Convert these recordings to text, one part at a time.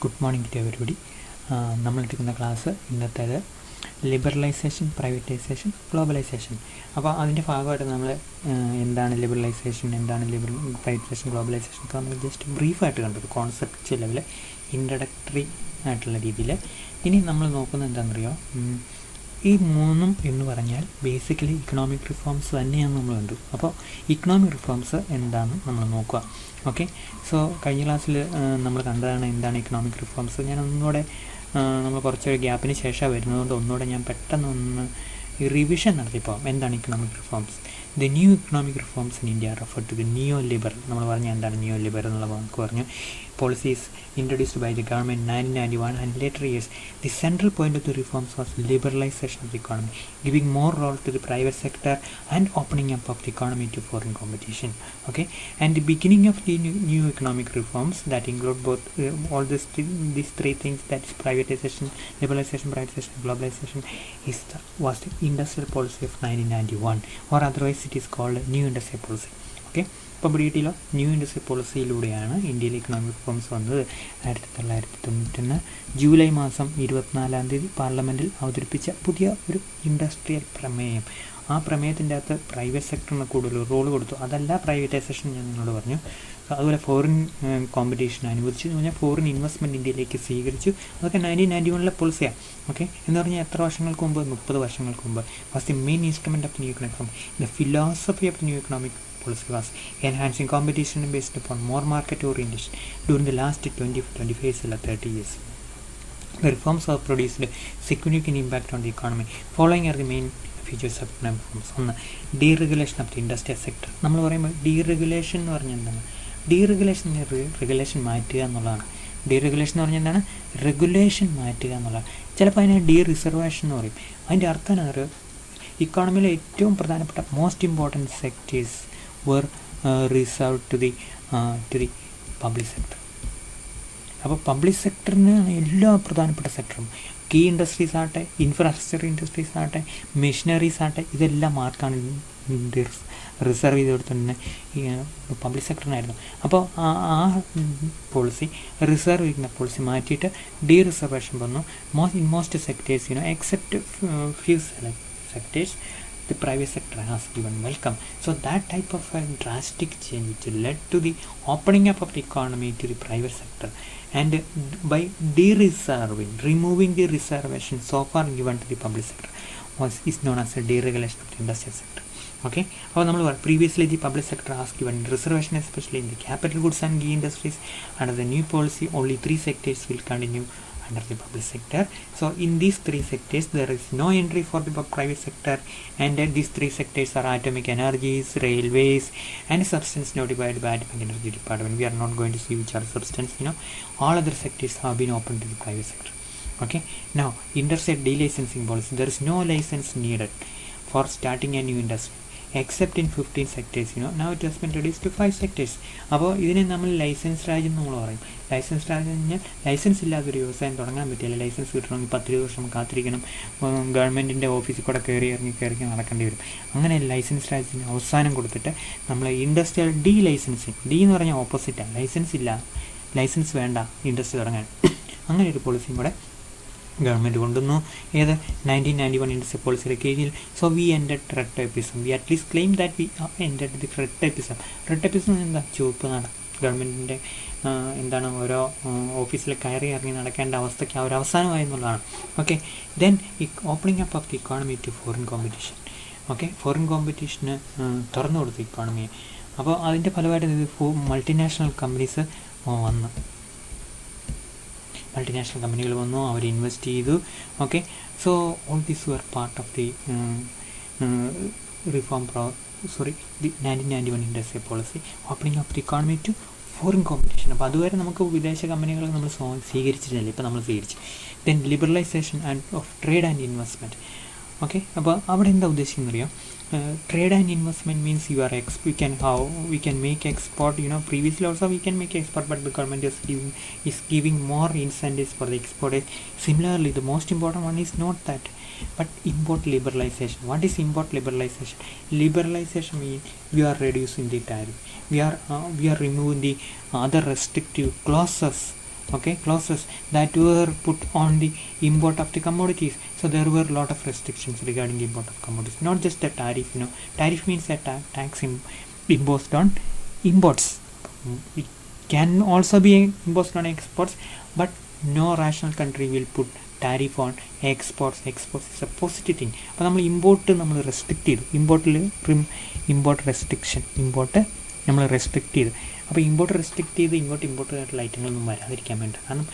Good morning to everybody. നമ്മളെടുക്കുന്ന class ഇന്നത്തേത് liberalisation, privatisation, globalisation. അപ്പോൾ അതിൻ്റെ ഭാഗമായിട്ട് നമ്മൾ എന്താണ് ലിബറലൈസേഷൻ, എന്താണ് പ്രൈവറ്റൈസേഷൻ, ഗ്ലോബലൈസേഷൻ ഒക്കെ നമ്മൾ ജസ്റ്റ് ബ്രീഫായിട്ട് കണ്ടത്, കോൺസെപ്റ്റ് ലെവൽ, ഇൻട്രഡക്ടറി ആയിട്ടുള്ള രീതിയിൽ. ഇനി നമ്മൾ നോക്കുന്നത് എന്താണെന്നറിയോ, ഈ മൂന്നും എന്ന് പറഞ്ഞാൽ ബേസിക്കലി ഇക്കണോമിക് റിഫോംസ് തന്നെയാണ് നമ്മൾ കണ്ടു. അപ്പോൾ ഇക്കണോമിക് റിഫോംസ് എന്താണെന്ന് നമ്മൾ നോക്കുക. ഓക്കെ, സോ കഴിഞ്ഞ ക്ലാസ്സിൽ നമ്മൾ കണ്ടതാണ് എന്താണ് ഇക്കണോമിക് റിഫോംസ്. ഞാൻ ഒന്നുകൂടെ നമ്മൾ കുറച്ചൊരു ഗ്യാപ്പിന് ശേഷം വരുന്നതുകൊണ്ട് ഒന്നുകൂടെ ഞാൻ പെട്ടെന്ന് റിവിഷൻ നടത്തിപ്പോൾ എന്താണ് economic reforms. The new economic reforms in India refer to the neo liberal. നമ്മൾ പറഞ്ഞ എന്താണ് നിയോ ലിബറൽ എന്നുള്ള വാക്ക് പറഞ്ഞു. Policies introduced by the government in 1991 and later years. The central point of the reforms was liberalization of the economy, giving more role to the private sector and opening up of the economy to foreign competition. Okay, and the beginning of the new economic reforms that include both all these three things, that is privatization, liberalization, privatization, globalization, was the industrial policy of 1991, or otherwise it is called new industrial policy. Okay, ഇപ്പോൾ ബ്രീഡിലോ new industry പോളിസിയിലൂടെയാണ് ഇന്ത്യയിൽ economic reforms വന്നത്. 1991 July മാസം 24 പാർലമെൻറ്റിൽ അവതരിപ്പിച്ച പുതിയ ഒരു industrial പ്രമേയം. ആ പ്രമേയത്തിൻ്റെ അകത്ത് പ്രൈവറ്റ് സെക്ടറിന് കൂടുതൽ റോൾ കൊടുത്തു. അതല്ല പ്രൈവറ്റൈസേഷൻ, ഞാൻ നിങ്ങളോട് പറഞ്ഞു. അതുപോലെ ഫോറിൻ കോമ്പറ്റീഷൻ അനുവദിച്ചു എന്ന് പറഞ്ഞാൽ ഫോറിൻ ഇൻവെസ്റ്റ്മെൻറ്റ് ഇന്ത്യയിലേക്ക് സ്വീകരിച്ചു. അതൊക്കെ 1991 പോളിസിയാണ്. ഓക്കെ, എന്ന് പറഞ്ഞാൽ എത്ര വർഷങ്ങൾക്ക് മുമ്പ്? 30 വർഷങ്ങൾക്ക് മുമ്പ്. Was the main instrument of the new economic reform. The philosophy of the new economic policy was enhancing competition based upon more market orientation during the last 25-30 years. The reforms have produced significant impact on the economy. Following are the main features of economic reforms. ഒന്ന്, deregulation of the industrial sector. നമ്മൾ പറയുമ്പോൾ deregulation എന്ന് പറഞ്ഞാൽ എന്താണ്? Deregulation regulation മാറ്റുക എന്നുള്ളതാണ്. Deregulation എന്ന് പറഞ്ഞാൽ എന്താണ്? റെഗുലേഷൻ മാറ്റുക എന്നുള്ളതാണ്. ചിലപ്പോൾ അതിനെ ഡീ റിസർവേഷൻ എന്ന് പറയും. അതിൻ്റെ അർത്ഥം എന്താ? ഇക്കോണമിയിലെ ഏറ്റവും പ്രധാനപ്പെട്ട most important sectors were reserved to the public sector. അപ്പോൾ പബ്ലിക് സെക്ടറിനാണ് എല്ലാ പ്രധാനപ്പെട്ട സെക്ടറും. കീ ഇൻഡസ്ട്രീസ് ആകട്ടെ, ഇൻഫ്രാസ്ട്രക്ചർ ഇൻഡസ്ട്രീസ് ആകട്ടെ, മെഷീനറീസ് ആകട്ടെ, ഇതെല്ലാം ആർക്കാണ് റിസർവ് ചെയ്ത് കൊടുത്തിട്ടുണ്ട്? പബ്ലിക് സെക്ടറിനായിരുന്നു. അപ്പോൾ ആ പോളിസി, റിസർവ് ചെയ്യുന്ന പോളിസി മാറ്റിയിട്ട് ഡീ റിസർവേഷൻ വന്നു. Most sectors except few sectors, the private sector has given welcome. So that type of a drastic change which led to the opening up of the economy to the private sector, and by removing the reservation so far given to the public sector is known as a deregulation of the industrial sector. Okay, അപ്പോൾ നമ്മൾ previously the public sector has given reservation especially in the capital goods and key industries. Under the new policy only 3 sectors will continue under the public sector. So in these 3 sectors there is no entry for the private sector, and these 3 sectors are atomic energies, railways, and substance notified by atomic energy department. We are not going to see which are substance. All other sectors have been opened to the private sector. Okay, now industrial delicensing policy. There is no license needed for starting a new industry except in 15 sectors. Now it has been reduced to 5 sectors. അപ്പോൾ ഇതിനെ നമ്മൾ licence Raj എന്ന് നമ്മൾ പറയും. Licence Raj എന്ന് പറഞ്ഞാൽ licence ഇല്ലാത്തൊരു വ്യവസായം തുടങ്ങാൻ പറ്റില്ല. ലൈസൻസ് കിട്ടണമെങ്കിൽ 10 വർഷം കാത്തിരിക്കണം. ഗവൺമെൻറ്റിൻ്റെ ഓഫീസിൽ കൂടെ കയറി നടക്കേണ്ടി വരും. അങ്ങനെ ലൈസൻസ് രാജിന് അവസാനം കൊടുത്തിട്ട് നമ്മൾ ഇൻഡസ്ട്രിയൽ ഡീ ലൈസൻസിങ്. ഡി എന്ന് പറഞ്ഞാൽ ഓപ്പോസിറ്റാണ്. ലൈസൻസ് ഇല്ല, ലൈസൻസ് വേണ്ട ഇൻഡസ്ട്രി തുടങ്ങാൻ. അങ്ങനെ ഒരു പോളിസിയും കൂടെ ഗവൺമെൻറ് കൊണ്ടുവന്നു. ഏത് 1991 ഇൻഡസ്ട്രി പോളിസിയുടെ കീഴിൽ. So we ended red tapism. We at least claim that we ended the red tapism. Red tapism എന്താ? ചുവപ്പ് നട. ഗവൺമെൻറ്റിൻ്റെ എന്താണ് ഓരോ ഓഫീസിൽ കയറി ഇറങ്ങി നടക്കേണ്ട അവസ്ഥയ്ക്ക് ഒരു അവസാനമായി എന്നുള്ളതാണ്. Okay, then opening up of the economy to foreign competition. Okay, foreign കോമ്പറ്റീഷന് തുറന്നു കൊടുത്തു ഇക്കോണമിയെ. അപ്പോൾ അതിൻ്റെ ഫലമായിട്ട് മൾട്ടിനാഷണൽ കമ്പനീസ് വന്നു. മൾട്ടിനാഷണൽ കമ്പനികൾ വന്നു, അവർ ഇൻവെസ്റ്റ് ചെയ്തു. Okay, so all these were part of the the 1991 industrial policy, opening of the economy to foreign competition. അപ്പോൾ അതുവരെ നമുക്ക് വിദേശ കമ്പനികൾ നമ്മൾ സ്വീകരിച്ചിട്ടില്ല, ഇപ്പോൾ നമ്മൾ സ്വീകരിച്ചു. Then liberalisation of trade and investment. Okay, അപ്പോൾ അവിടെ എന്താ ഉദ്ദേശിക്കുന്നത് അറിയാം? Trade and investment means we can make export. Previously also we can make export, but the government is giving more incentives for the export. Similarly, the most important one is not that, but import liberalization. What is import liberalization? Liberalization means we are reducing the tariff. We are removing the other restrictive clauses okay, clauses that were put on the import of the commodities. So there were a lot of restrictions regarding the import of commodities, not just the tariff. Tariff means a tax imposed on imports. It can also be imposed on exports, but no rational country will put tariff on exports. Exports is a positive thing. അപ്പോൾ നമ്മൾ import നമ്മൾ restrict ചെയ്തു. Import restriction, import നമ്മൾ restrict ചെയ്തു. അപ്പോൾ import restrict ചെയ്ത് import ആയിട്ടുള്ള ഐറ്റങ്ങളൊന്നും വരാതിരിക്കാൻ വേണ്ടി. കാരണം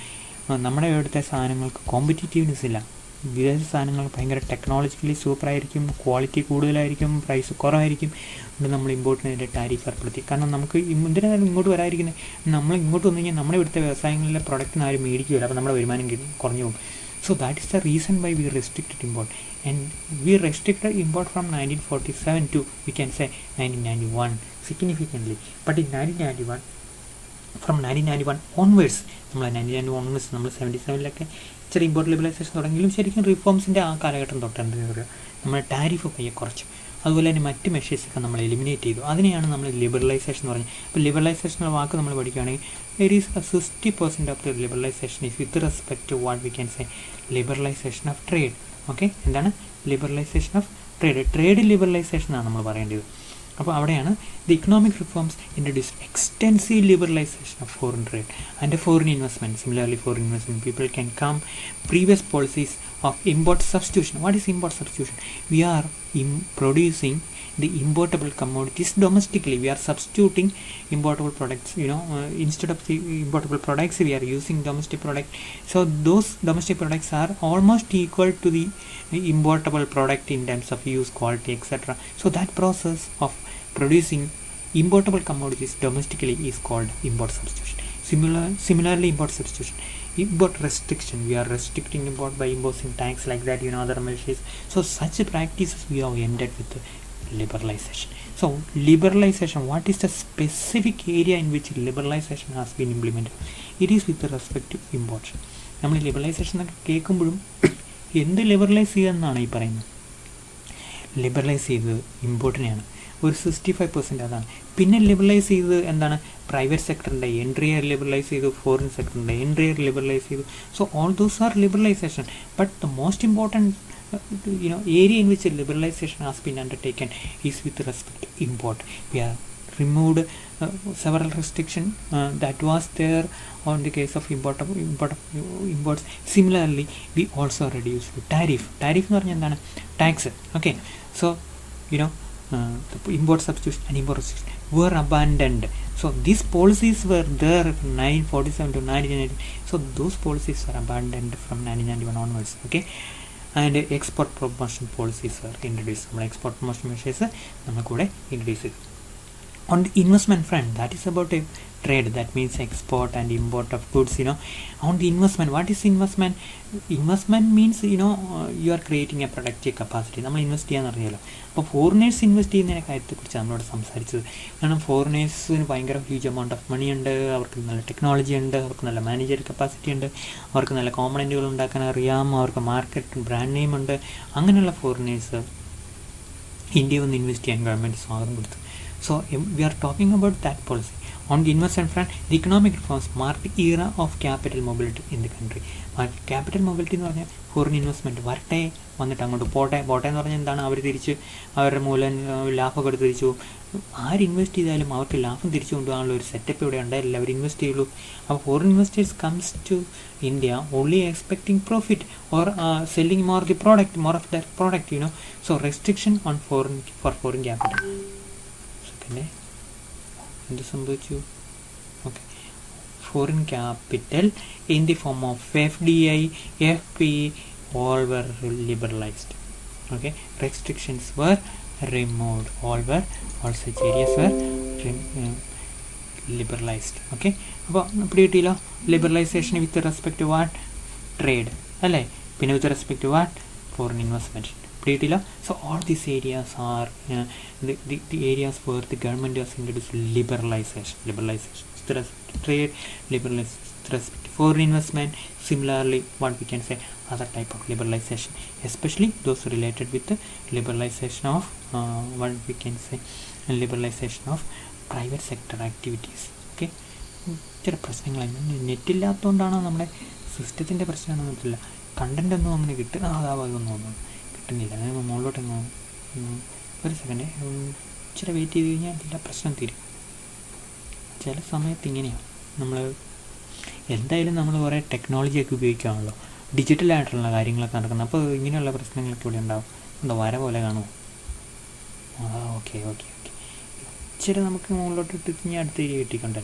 നമ്മുടെ ഇവിടുത്തെ സാധനങ്ങൾക്ക് കോമ്പറ്റീറ്റീവ്നെസ് ഇല്ല. വിദേശ സാധനങ്ങൾ ഭയങ്കര ടെക്നോളജിക്കലി സൂപ്പറായിരിക്കും, ക്വാളിറ്റി കൂടുതലായിരിക്കും, പ്രൈസ് കുറവായിരിക്കും. അതുകൊണ്ട് നമ്മൾ ഇമ്പോർട്ടിനെതിരെ ടാരിഫ് ഏർപ്പെടുത്തി. കാരണം നമുക്ക് എന്തിനാണ് ഇങ്ങോട്ട് വരാതിരിക്കുന്നത്? നമ്മൾ ഇങ്ങോട്ട് വന്നു കഴിഞ്ഞാൽ നമ്മുടെ ഇവിടുത്തെ വ്യവസായങ്ങളിലെ പ്രൊഡക്റ്റിന് ആരും മേടിക്കില്ല. അപ്പോൾ നമ്മുടെ വരുമാനം കുറഞ്ഞു പോകും. So that is the reason why we restricted import, and we restricted import from 1947 to, we can say, 1991 significantly. But in 1991, from 1991 onwards, നമ്മൾ 1991 onwards, നമ്മൾ 77-ലൊക്കെ ഇച്ചിരി ഇമ്പോർട്ട് ലിബറലൈസേഷൻ തുടങ്ങിയാലും ശരിക്കും റിഫോംസിൻ്റെ ആ കാലഘട്ടം തൊട്ടുണ്ട് നമ്മൾ ടാരിഫ് പയ്യെ കുറച്ചു. അതുപോലെ തന്നെ മറ്റ് മെഷേഴ്സൊക്കെ നമ്മൾ എലിമിനേറ്റ് ചെയ്തു. അതിനെയാണ് നമ്മൾ ലിബറലൈസേഷൻ എന്ന് പറഞ്ഞത്. അപ്പോൾ ലിബറലൈസേഷൻ എന്ന വാക്ക് നമ്മൾ പഠിക്കുകയാണെങ്കിൽ there is a 60% of the liberalization is with respect to what we can say liberalization of trade. Okay, എന്താണ് liberalisation of trade? Trade liberalisation ആണ് നമ്മൾ പറയേണ്ടത്. അപ്പോൾ അവിടെയാണ് the economic reforms introduce extensive liberalisation of foreign trade and foreign investment. Similarly foreign investment people can come previous policies of import substitution. What is import substitution? We are producing the importable commodities domestically. We are substituting importable products. Instead of the importable products, we are using domestic product. So those domestic products are almost equal to the importable product in terms of use, quality, etc. So that process of producing importable commodities domestically is called import substitution. Similarly, import substitution. Import restriction, we are restricting import by imposing tax like that, other measures. So such practices we have ended with liberalization. So liberalization, what is the specific area in which liberalization has been implemented? It is with respect to import. നമ്മൾ liberalisation എന്നൊക്കെ കേൾക്കുമ്പോഴും എന്ത് liberalise ചെയ്യുക ഈ പറയുന്നത്? Liberalise ചെയ്തത് ഇമ്പോർട്ടിനെയാണ്. ഒരു 65% അതാണ്. പിന്നെ ലിബറലൈസ് ചെയ്തത് എന്താണ്? പ്രൈവറ്റ് സെക്ടറിൻ്റെ എൻട്രി ലിബറലൈസ് ചെയ്തു, ഫോറിൻ സെക്ടറിൻ്റെ എൻട്രി ലിബറലൈസ് ചെയ്തു. So all those are liberalisation. But the most important area in which liberalization has been undertaken is with respect to import. We have removed several restrictions that was there on the case of imports. Similarly, we also reduced tariff എന്ന് പറഞ്ഞാൽ എന്താണ്? Tax. Okay, so the import substitution and import restriction were abandoned. So these policies were there from 1947 to 1990. So those policies were abandoned from 1991 onwards. Okay, and export promotion policies were introduced. നമ്മൾ export promotion measures നമ്മൾ കൂടെ introduce ചെയ്തു. On the investment front, that is about a trade, that means export and import of goods. On the investment, what is investment? Investment means you are creating a productive capacity. നമ്മൾ invest ചെയ്യാന്ന് അറിയാലോ. അപ്പോൾ foreigners invest ചെയ്യുന്നതിനെ കാര്യത്തെക്കുറിച്ച് നമ്മളോട് സംസാരിച്ചത്. കാരണം ഫോറിനേഴ്സിന് ഭയങ്കര ഹ്യൂജ് എമൗണ്ട് ഓഫ് മണി ഉണ്ട്, അവർക്ക് നല്ല ടെക്നോളജി ഉണ്ട്, അവർക്ക് നല്ല മാനേജർ കപ്പാസിറ്റി ഉണ്ട്, അവർക്ക് നല്ല കോമ്പണൻറ്റുകൾ ഉണ്ടാക്കാൻ അറിയാം, അവർക്ക് മാർക്കറ്റ് ബ്രാൻഡ് നെയിം ഉണ്ട്. അങ്ങനെയുള്ള ഫോറിനേഴ്സ് ഇന്ത്യയിൽ വന്ന് ഇൻവെസ്റ്റ് ചെയ്യാൻ ഗവൺമെൻറ് സ്വാഗതം കൊടുത്തു. So we are talking about that policy. On the investment front, the economic reforms marked the era of capital mobility in the country. Capital mobility എന്ന് പറഞ്ഞാൽ foreign investment വരട്ടെ, വന്നിട്ട് അങ്ങോട്ട് പോട്ടെ എന്ന് പറഞ്ഞാൽ എന്താണ്? അവർ തിരിച്ച് അവരുടെ മൂലം ലാഭമൊക്കെ എടുത്ത് തിരിച്ചു പോകും. ആര് ഇൻവെസ്റ്റ് ചെയ്താലും അവർക്ക് ലാഭം തിരിച്ചു കൊണ്ടുപോകാനുള്ള ഒരു സെറ്റപ്പ് ഇവിടെ ഉണ്ടായില്ല. അവർ ഇൻവെസ്റ്റ് ചെയ്യുള്ളൂ. അപ്പോൾ foreign investors comes to India only expecting profit or selling more of that product. So restriction on foreign capital. പിന്നെ എന്ത് സംഭവിച്ചു? Okay, foreign capital in the form of FDI, FPE, all were liberalized. Okay, restrictions were removed. All such areas were liberalized. Okay, അപ്പോൾ പിടികിട്ടിയല്ലോ. Liberalisation with respect to what? Trade അല്ലേ? പിന്നെ with respect to what? Foreign investment. പിടികിട്ടില്ല. So all these areas are the areas where the government has introduced liberalization with respect to trade, liberalization with respect to foreign investment. Similarly, what we can say, other type of liberalization, especially those related with the liberalization of what we can say liberalization of private sector activities. Okay, ചില പ്രശ്നങ്ങളായിരുന്നു. നെറ്റില്ലാത്തതുകൊണ്ടാണോ നമ്മുടെ സിസ്റ്റത്തിൻ്റെ പ്രശ്നമാണെന്ന് പറ്റില്ല. Content ഒന്നും അങ്ങനെ അതാവാതൊന്നും തോന്നുന്നു കിട്ടുന്നില്ല. അതായത് മുകളിലോട്ട് ഒരു സെക്കൻഡ് ഇച്ചിരി വെയിറ്റ് ചെയ്ത് കഴിഞ്ഞാൽ എല്ലാ പ്രശ്നം തീരും. ചില സമയത്ത് ഇങ്ങനെയാണ്. നമ്മൾ എന്തായാലും നമ്മൾ കുറേ ടെക്നോളജിയൊക്കെ ഉപയോഗിക്കുകയാണല്ലോ, ഡിജിറ്റലായിട്ടുള്ള കാര്യങ്ങളൊക്കെ നടക്കുന്നത്. അപ്പോൾ ഇങ്ങനെയുള്ള പ്രശ്നങ്ങളൊക്കെ ഇവിടെ ഉണ്ടാവും. എന്താ വര പോലെ കാണുമോ? ഓക്കെ ഇച്ചിരി നമുക്ക് മുകളിലോട്ട് ഇട്ട് കഴിഞ്ഞാൽ അടുത്ത ഏരിയ കിട്ടിക്കൊണ്ടേ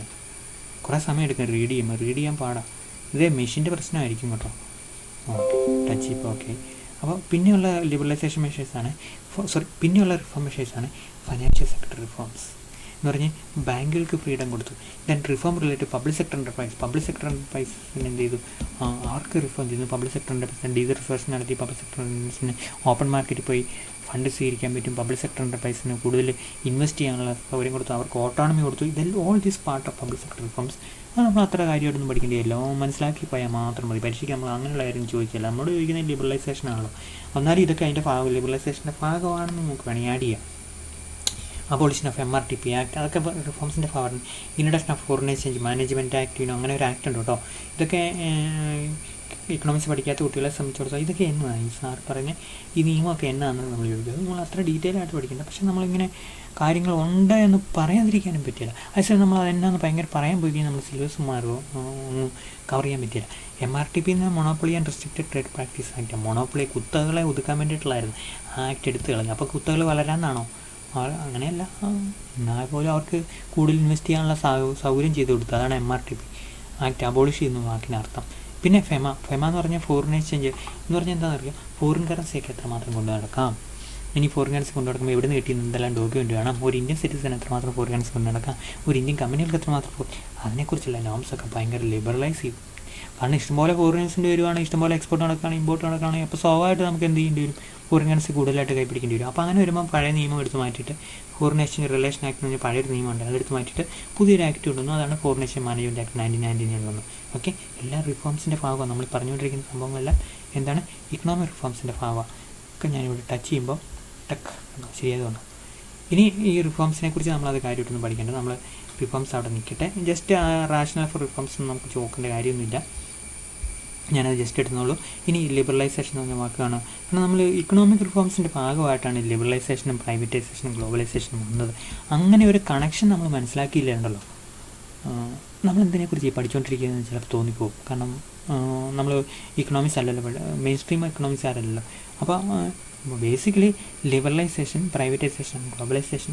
കുറേ സമയം എടുക്കും റീഡ് ചെയ്യാൻ പാടാം. ഇതേ മെഷീൻ്റെ പ്രശ്നമായിരിക്കും കേട്ടോ. ടച്ച് ഇപ്പോൾ ഓക്കെ. അപ്പോൾ പിന്നെയുള്ള ലിബറലൈസേഷൻ മെഷേഴ്സാണ് പിന്നെയുള്ള റിഫോം മെഷേഴ്സാണ് ഫൈനാൻഷ്യൽ സെക്ടർ റിഫോംസ് എന്ന് പറഞ്ഞ് ബാങ്കുകൾക്ക് ഫ്രീഡം കൊടുത്തു. Then reform related public sector എൻ്റർപ്രൈസിന് എന്ത് ചെയ്തു? ആർക്ക് റിഫോം ചെയ്തു? പബ്ലിക് സെക്ടർ എൻ്റർപ്രൈസ് ഡീസർവേഷൻ നടത്തി. പബ്ലിക് സെക്ടർ എൻ്റർപ്രൈസിന് ഓപ്പൺ മാർക്കറ്റിൽ പോയി ഫണ്ട് സ്വീകരിക്കാൻ പറ്റും. പബ്ലിക് സെക്ടർ എൻ്റർപ്രൈസിന് കൂടുതൽ ഇൻവെസ്റ്റ് ചെയ്യാനുള്ള സൗകര്യം കൊടുത്തു. അവർക്ക് ഓട്ടോണമി കൊടുത്തു. ഇതെല്ലാം all these part of public sector reforms. അത് നമ്മൾ അത്ര കാര്യമായിട്ടൊന്നും പഠിക്കേണ്ടിയല്ലോ, മനസ്സിലാക്കി പോയാൽ മാത്രം മതി. പരീക്ഷയ്ക്ക് നമ്മൾ അങ്ങനെയുള്ള കാര്യം ചോദിക്കില്ല. നമ്മളോട് ചോദിക്കുന്നത് ലിബറലൈസേഷൻ ആണല്ലോ. എന്നാലും ഇതൊക്കെ അതിൻ്റെ ലിബറലൈസേഷൻ്റെ ഭാഗമാണെന്ന് നമുക്ക് വേണമെങ്കിൽ ആഡ് ചെയ്യാം. അബോളിഷൻ ഓഫ് MRTP ആക്ട്, അതൊക്കെ റിഫോംസിൻ്റെ ഭാഗമാണ്. Introduction of foreign exchange management act, അങ്ങനെ ഒരു ആക്ട് ഉണ്ട് കേട്ടോ. ഇതൊക്കെ ഇക്കണോമിക്സ് പഠിക്കാത്ത കുട്ടികളെ സംബന്ധിച്ചിടത്തോളം ഇതൊക്കെ എന്നതാണ് ഈ സാർ പറഞ്ഞ ഈ നിയമമൊക്കെ എന്നാണെന്ന് നമ്മൾ ചോദിക്കുന്നത്. നമ്മൾ അത്ര ഡീറ്റെയിൽ ആയിട്ട് പഠിക്കേണ്ട. പക്ഷേ നമ്മളിങ്ങനെ കാര്യങ്ങളുണ്ട് എന്ന് പറയാതിരിക്കാനും പറ്റില്ല. അതേസമയം നമ്മൾ അതെന്നാന്ന് ഭയങ്കര പറയാൻ പോയി കഴിഞ്ഞാൽ നമ്മൾ സിലബസ് മാറുമോ ഒന്നും കവർ ചെയ്യാൻ പറ്റില്ല. MRTP എന്ന് monopoly and restricted trade practice act. Monopoly കുത്തകളെ ഒതുക്കാൻ വേണ്ടിയിട്ടുള്ളായിരുന്നു ആ ആക്ട് എടുത്ത് കളഞ്ഞു. അപ്പോൾ കുത്തകൾ വളരാനാണോ? അങ്ങനെയല്ല, എന്നാൽ പോലും അവർക്ക് കൂടുതൽ ഇൻവെസ്റ്റ് ചെയ്യാനുള്ള സൗകര്യം ചെയ്ത് കൊടുത്തു. അതാണ് MRTP ആക്ട് അബോളിഷ് ചെയ്യുന്നു വാക്കിനർത്ഥം. പിന്നെ ഫെമ എന്ന് പറഞ്ഞാൽ ഫോറിൻ എക്സ്ചേഞ്ച് എന്ന് പറഞ്ഞാൽ എന്താണെന്ന് അറിയാം, ഫോറിൻ കറൻസിയൊക്കെ എത്രമാത്രം കൊണ്ടു നടക്കാം. ഇനി ഫോറിൻ കറൻസി കൊണ്ടു നടക്കുമ്പോൾ എവിടെ നിന്ന് കിട്ടിയെന്ന് എന്തെല്ലാം ഡോക്യുമെൻ്റ് വേണം, ഒരു ഇന്ത്യൻ സിറ്റിസൺ എത്രമാത്രം ഫോറിൻ കറൻസി കൊണ്ടു നടക്കാം, ഒരു ഇന്ത്യൻ കമ്പനികൾക്ക് എത്രമാത്രം അതിനെക്കുറിച്ചുള്ള നോംസൊക്കെ ഭയങ്കര ലിബറലൈസ് ചെയ്യും. കാരണം ഇഷ്ടംപോലെ ഫോറിനേഴ്സിൻ്റെ വരുവാണ്, ഇഷ്ടംപോലെ എക്സ്പോർട്ട് നടക്കുകയാണ്, ഇമ്പോർട്ട് നടക്കുകയാണെങ്കിൽ അപ്പോൾ സ്വാഭാവികമായിട്ട് നമുക്ക് എന്ത് ചെയ്യേണ്ടി വരും? ഫോറിൻ കറൻസി കൂടുതലായിട്ട് കൈപ്പിടിക്കേണ്ടി വരും. അപ്പോൾ അങ്ങനെ വരുമ്പോൾ പഴയ നിയമം എടുത്ത് മാറ്റിയിട്ട് ഫോറിൻ എക്സ്ചേഞ്ച് റിലേഷൻ ആക്ട് എന്ന് പറഞ്ഞാൽ പഴയൊരു നിയമമുണ്ട്, അതെടുത്ത് മാറ്റിയിട്ട് പുതിയൊരു ആക്ട് കൊണ്ടുവന്നു. അതാണ് ഫോറിൻ എക്സ്ചേഞ്ച് മാനേജ്മെൻറ്റ് ആക്ട് 1999 വന്നു. ഓക്കെ, എല്ലാ റിഫോംസിൻ്റെ ഭാഗമാണ് നമ്മൾ പറഞ്ഞുകൊണ്ടിരിക്കുന്ന സംഭവങ്ങളെല്ലാം എന്താണ്? ഇക്കണോമിക് റിഫോംസിൻ്റെ ഭാഗമാണ്. ഒക്കെ ഞാനിവിടെ ടച്ച് ചെയ്യുമ്പോൾ ശരിയായത് വന്നു. ഇനി ഈ റിഫോംസിനെ കുറിച്ച് നമ്മളത് കാര്യമായിട്ടൊന്നും പഠിക്കേണ്ടത്, നമ്മൾ റിഫോംസ് അവിടെ നിൽക്കട്ടെ. ജസ്റ്റ് റാഷണൽ ഫോർ റിഫോംസ് നമുക്ക് ചോക്കേണ്ട കാര്യമൊന്നുമില്ല, ഞാനത് ജസ്റ്റ് എടുത്തുള്ളൂ. ഇനി ലിബറലൈസേഷൻ എന്ന് പറഞ്ഞ വാക്കാണ്. കാരണം നമ്മൾ ഇക്കണോമിക് റിഫോംസിൻ്റെ ഭാഗമായിട്ടാണ് ലിബറലൈസേഷനും പ്രൈവറ്റൈസേഷനും ഗ്ലോബലൈസേഷനും വന്നത്. അങ്ങനെ ഒരു കണക്ഷൻ നമ്മൾ മനസ്സിലാക്കിയില്ലേണ്ടല്ലോ, നമ്മളെന്തിനെക്കുറിച്ച് ഈ പഠിച്ചുകൊണ്ടിരിക്കുന്നതെന്ന് ചിലപ്പോൾ തോന്നിപ്പോകും. കാരണം നമ്മൾ ഇക്കണോമിക്സ് അല്ലല്ലോ, മെയിൻ സ്ട്രീം എക്കണോമിക്സ് ആരല്ലോ. അപ്പോൾ basically liberalisation, privatisation, globalisation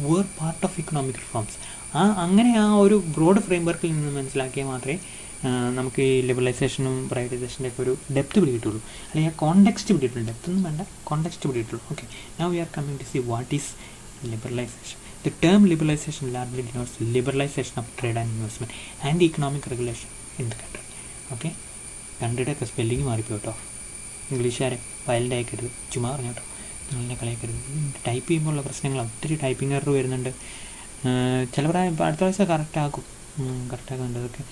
were part of economic reforms. അങ്ങനെ ആ ഒരു ബ്രോഡ് ഫ്രെയിംവർക്കിൽ നിന്ന് മനസ്സിലാക്കിയാൽ മാത്രമേ നമുക്ക് ഈ ലിബറലൈസേഷനും പ്രൈവറ്റൈസേഷൻ്റെ ഒക്കെ ഒരു ഡെപ്ത് പിടിയിട്ടുള്ളൂ, അല്ലെങ്കിൽ ആ കോണ്ടെക്സ്റ്റ് പിടിയിട്ടുള്ളൂ. ഡെപ്ത് ഒന്നും വേണ്ട, കോണ്ടെക്സ്റ്റ് പിടിയിട്ടുള്ളൂ. Okay, now we are coming to see what is liberalization. The term liberalization largely denotes liberalization of trade and investment and the economic regulation in the country. Okay, കൺട്രിയുടെ ഒക്കെ spelling മാറിപ്പോയി കേട്ടോ. ഇംഗ്ലീഷുകാരെ violent അയക്കരുത്, ചുമ്മാ പറഞ്ഞു കേട്ടോ, നിങ്ങളെ കളയക്കരുത്. Type ചെയ്യുമ്പോഴുള്ള പ്രശ്നങ്ങൾ ഒത്തിരി ടൈപ്പിംഗ് എറർ വരുന്നുണ്ട്. ചില പ്രായം അടുത്ത പ്രാവശ്യം കറക്റ്റാക്കുന്നുണ്ട്. അതൊക്കെ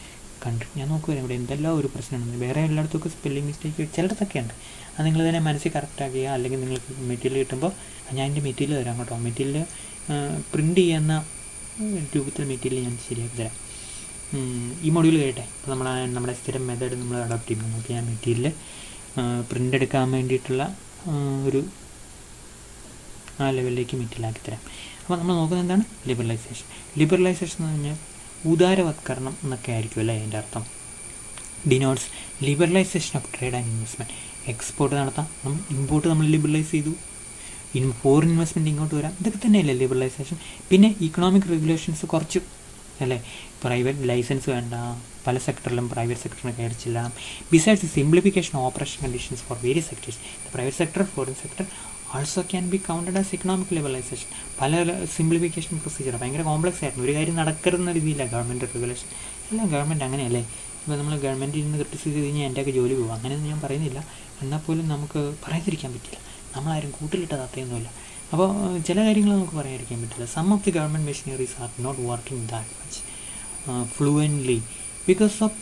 കൺട്രി ഞാൻ നോക്കുവരാം ഇവിടെ എന്തെല്ലാം ഒരു പ്രശ്നമുണ്ട്. വേറെ എല്ലായിടത്തൊക്കെ സ്പെല്ലിംഗ് മിസ്റ്റേക്ക് ചിലടത്തൊക്കെ ഉണ്ട്. അത് നിങ്ങൾ തന്നെ മനസ്സിൽ കറക്റ്റാക്കുക. അല്ലെങ്കിൽ നിങ്ങൾക്ക് മെറ്റീരിയൽ കിട്ടുമ്പോൾ ഞാൻ എൻ്റെ മെറ്റീരിയൽ തരാം കേട്ടോ. മെറ്റീരിയൽ പ്രിൻ്റ് ചെയ്യുന്ന രൂപത്തിൽ മെറ്റീരിയൽ ഞാൻ ശരിയാക്കി തരാം. ഈ മൊഡ്യൂൾ കഴിയട്ടെ. അപ്പോൾ നമ്മുടെ സ്ഥിരം മെത്തേഡ് നമ്മൾ അഡോപ്റ്റ് ചെയ്യുമ്പോൾ നോക്കി ഞാൻ മെറ്റീരിയൽ പ്രിൻ്റ് എടുക്കാൻ വേണ്ടിയിട്ടുള്ള ഒരു ആ ലെവലിലേക്ക് മെറ്റീരിയലാക്കി തരാം. അപ്പോൾ നമ്മൾ നോക്കുന്നത് എന്താണ്? ലിബറലൈസേഷൻ എന്ന് പറഞ്ഞാൽ ഉദാരവത്കരണം എന്നൊക്കെ ആയിരിക്കും അല്ലേ അതിൻ്റെ അർത്ഥം. Denotes liberalisation of trade and investment. Export നടത്താം, ഇമ്പോർട്ട് നമ്മൾ ലിബറലൈസ് ചെയ്തു, ഫോറിൻ ഇൻവെസ്റ്റ്മെൻറ്റ് ഇങ്ങോട്ട് വരാം. ഇതൊക്കെ തന്നെയല്ലേ ലിബറലൈസേഷൻ. പിന്നെ ഇക്കണോമിക് റെഗുലേഷൻസ് കുറച്ച് അല്ലേ, പ്രൈവറ്റ് ലൈസൻസ് വേണ്ട, പല സെക്ടറിലും പ്രൈവറ്റ് സെക്ടറിന് കയറിച്ചില്ല. Besides simplification operation conditions for various sectors. Private sector, foreign sector also can be counted as economic liberalisation. പല സിംപ്ലിഫിക്കേഷൻ പ്രൊസീജിയർ ഭയങ്കര കോംപ്ലക്സ് ആയിരുന്നു. ഒരു കാര്യം നടക്കരുന്ന രീതിയില്ല ഗവൺമെൻറ് റെഗുലേഷൻ. എല്ലാം ഗവൺമെൻറ് അങ്ങനെയല്ലേ. ഇപ്പോൾ നമ്മൾ ഗവൺമെൻറ്റിൽ നിന്ന് ക്രിട്ടിസൈസ് ചെയ്ത് കഴിഞ്ഞാൽ എൻ്റെയൊക്കെ ജോലി പോകും, അങ്ങനെയൊന്നും ഞാൻ പറയുന്നില്ല. എന്നാൽ പോലും നമുക്ക് പറയാതിരിക്കാൻ പറ്റില്ല, നമ്മളാരും കൂട്ടിലിട്ടത് അത്രയൊന്നുമില്ല. അപ്പോൾ ചില കാര്യങ്ങൾ നമുക്ക് പറയാതിരിക്കാൻ പറ്റില്ല. Some of the government machineries are not working that much fluently because of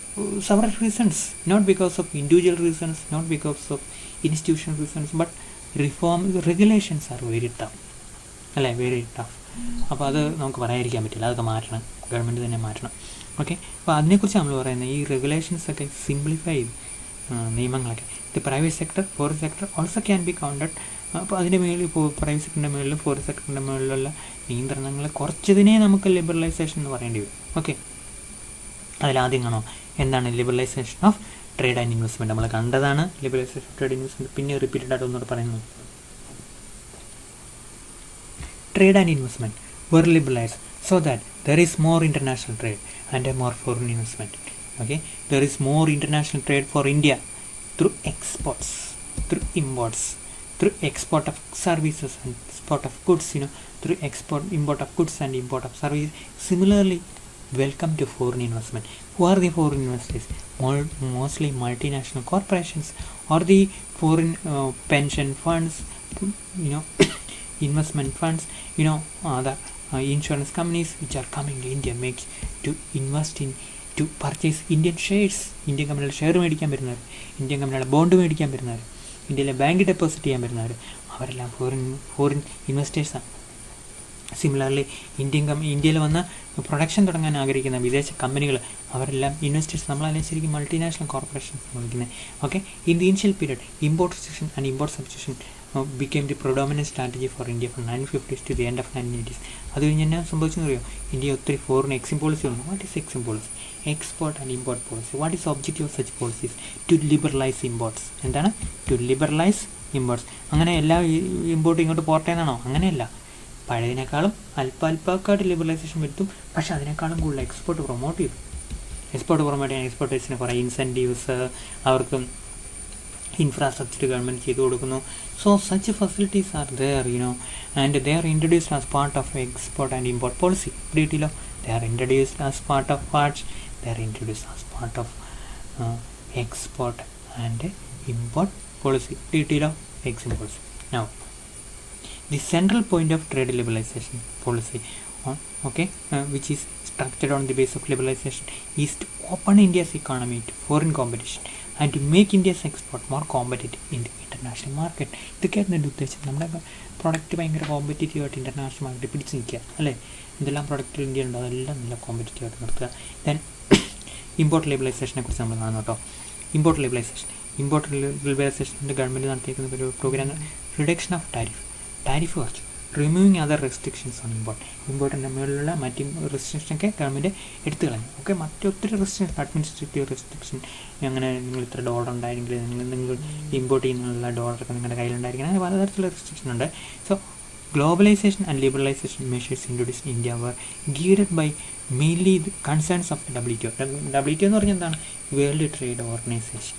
several reasons, not because of individual reasons, not because of institutional reasons, but regulations are very tough അല്ലേ, വെരി ടഫ്. അപ്പോൾ അത് നമുക്ക് പറയാതിരിക്കാൻ പറ്റില്ല, അതൊക്കെ മാറ്റണം. Government തന്നെ മാറ്റണം. ഓക്കെ, അപ്പോൾ അതിനെക്കുറിച്ച് നമ്മൾ പറയുന്നത് ഈ റെഗുലേഷൻസൊക്കെ സിംപ്ലിഫൈ ചെയ്ത് നിയമങ്ങളൊക്കെ the private sector foreign sector also can be counted. അപ്പോൾ അതിൻ്റെ മേളിൽ ഇപ്പോൾ പ്രൈവറ്റ് സെക്ടറിൻ്റെ മുകളിലും ഫോറിൻ സെക്ടറിൻ്റെ മുകളിലുള്ള നിയന്ത്രണങ്ങൾ കുറച്ചതിനെ നമുക്ക് ലിബറലൈസേഷൻ എന്ന് പറയേണ്ടി വരും. ഓക്കെ, അതിലാദ്യം കാണോ എന്താണ് liberalisation of trade and investment. നമ്മൾ കണ്ടതാണ് ലിബറലൈസേഷൻ ഓഫ് ട്രേഡ് ഇൻവെസ്റ്റ്മെൻറ്റ്. പിന്നെ റിപ്പീറ്റഡ് ആയിട്ട് ഒന്നുകൂടെ പറയുന്നു. Trade and investment were liberalized so that there is more international trade and more foreign investment. Okay, there is more international trade for India through exports, through imports, through export of services and export of goods, through import of goods and import of services. Similarly, welcome to foreign investment. Who are the foreign investors? Mostly multinational corporations or the foreign pension funds, investment funds, the insurance companies which are coming to India makes to invest in to purchase Indian shares. Indian കമ്പനിയുടെ share മേടിക്കാൻ വരുന്നവർ, Indian കമ്പനിയുടെ bond മേടിക്കാൻ വരുന്നവർ, ഇന്ത്യയിലെ bank deposit ചെയ്യാൻ വരുന്നവർ, അവരെല്ലാം ഫോറിൻ ഇൻവെസ്റ്റേഴ്സാണ്. സിമിലർലി ഇന്ത്യയിൽ വന്ന് പ്രൊഡക്ഷൻ തുടങ്ങാൻ ആഗ്രഹിക്കുന്ന വിദേശ കമ്പനികൾ, അവരെല്ലാം ഇൻവെസ്റ്റേഴ്സ്. നമ്മളതിനെ ശരിക്കും മൾട്ടിനാഷണൽ കോർപ്പറേഷൻസ് വിളിക്കുന്നത്. Okay, in the initial period import restriction and import substitution became the predominant strategy for India from 1950s to the end of 1980s. അത് കഴിഞ്ഞ് എന്നാ സംഭവിച്ചെന്ന് അറിയോ? ഇന്ത്യ ഒത്തിരി ഫോറിൻ എക്സിം പോളിസി വന്നു. What is EXIM policy? Export and import policy. What is objective of such policies? To liberalise imports. എന്താണ് to liberalise imports? അങ്ങനെ എല്ലാ ഇമ്പോർട്ടും ഇങ്ങോട്ട് പോർട്ട് ചെയ്യുന്നതാണോ? അങ്ങനെയല്ല. പഴയതിനേക്കാളും അല്പക്കായിട്ട് ലിബറലൈസേഷൻ വരുത്തും. പക്ഷേ അതിനേക്കാളും കൂടുതൽ എക്സ്പോർട്ട് പ്രൊമോട്ട് ചെയ്തു. എക്സ്പോർട്ട് പ്രൊമോട്ട് ചെയ്യാൻ എക്സ്പോർട്ടേഴ്സിന് കുറേ ഇൻസെൻറ്റീവ്സ്, അവർക്ക് ഇൻഫ്രാസ്ട്രക്ചർ ഗവൺമെൻറ് ചെയ്തു കൊടുക്കുന്നു. So such facilities are there, and they are introduced as part of export and import policy. കിട്ടിയില്ലോ, they are introduced as part of what's, they are introduced as part of export and import policy. കിട്ടിയില്ലോ, EXIM policy. Now the central point of trade liberalization policy, which is structured on the basis of liberalization, is to open India's economy to foreign competition and to make India's export more competitive in the international market. ഇതൊക്കെയായിരുന്നു എൻ്റെ ഉദ്ദേശം. നമ്മുടെ product ഭയങ്കര competitive ആയിട്ട് international മാർക്കറ്റിൽ പിടിച്ച് നിൽക്കുക, അല്ലേ? എന്തെല്ലാം പ്രൊഡക്റ്റ് ഇന്ത്യ ഉണ്ടോ അതെല്ലാം നല്ല കോമ്പറ്റീറ്റീവ് ആയിട്ട് നിർത്തുക. ദെൻ ഇമ്പോർട്ട് ലിബറലൈസേഷനെ കുറിച്ച് നമ്മൾ കാണും കേട്ടോ. ഇമ്പോർട്ട് ലിബറലൈസേഷൻ്റെ ഗവൺമെൻറ് നടത്തിയിരിക്കുന്ന ഒരു പ്രോഗ്രാം റിഡക്ഷൻ ഓഫ് ടാരിഫ് കുറച്ചു. റിമൂവിങ് അതർ റെസ്ട്രിക്ഷൻസ് ഓൺ ഇമ്പോർട്ടിൻ്റെ മുകളിലുള്ള മറ്റ് റെസ്ട്രിക്ഷനൊക്കെ ഗവൺമെൻറ് എടുത്തു കളഞ്ഞു. ഓക്കെ, മറ്റൊത്തിരി റെസ്ട്രിക്ഷൻ, അഡ്മിനിസ്ട്രേറ്റീവ് റെസ്ട്രിക്ഷൻ, അങ്ങനെ നിങ്ങൾ ഇത്ര ഡോളർ ഉണ്ടായെങ്കിൽ നിങ്ങൾ ഇമ്പോർട്ട് ചെയ്യുന്നുള്ള ഡോളറൊക്കെ നിങ്ങളുടെ കയ്യിലുണ്ടായിരിക്കണം, അങ്ങനെ പലതരത്തിലുള്ള റെസ്ട്രിക്ഷൻ ഉണ്ട്. So globalization and liberalization measures introduce in India were guided by mainly the concerns of WTO. WTO എന്ന് പറഞ്ഞാൽ എന്താണ്? World trade organization.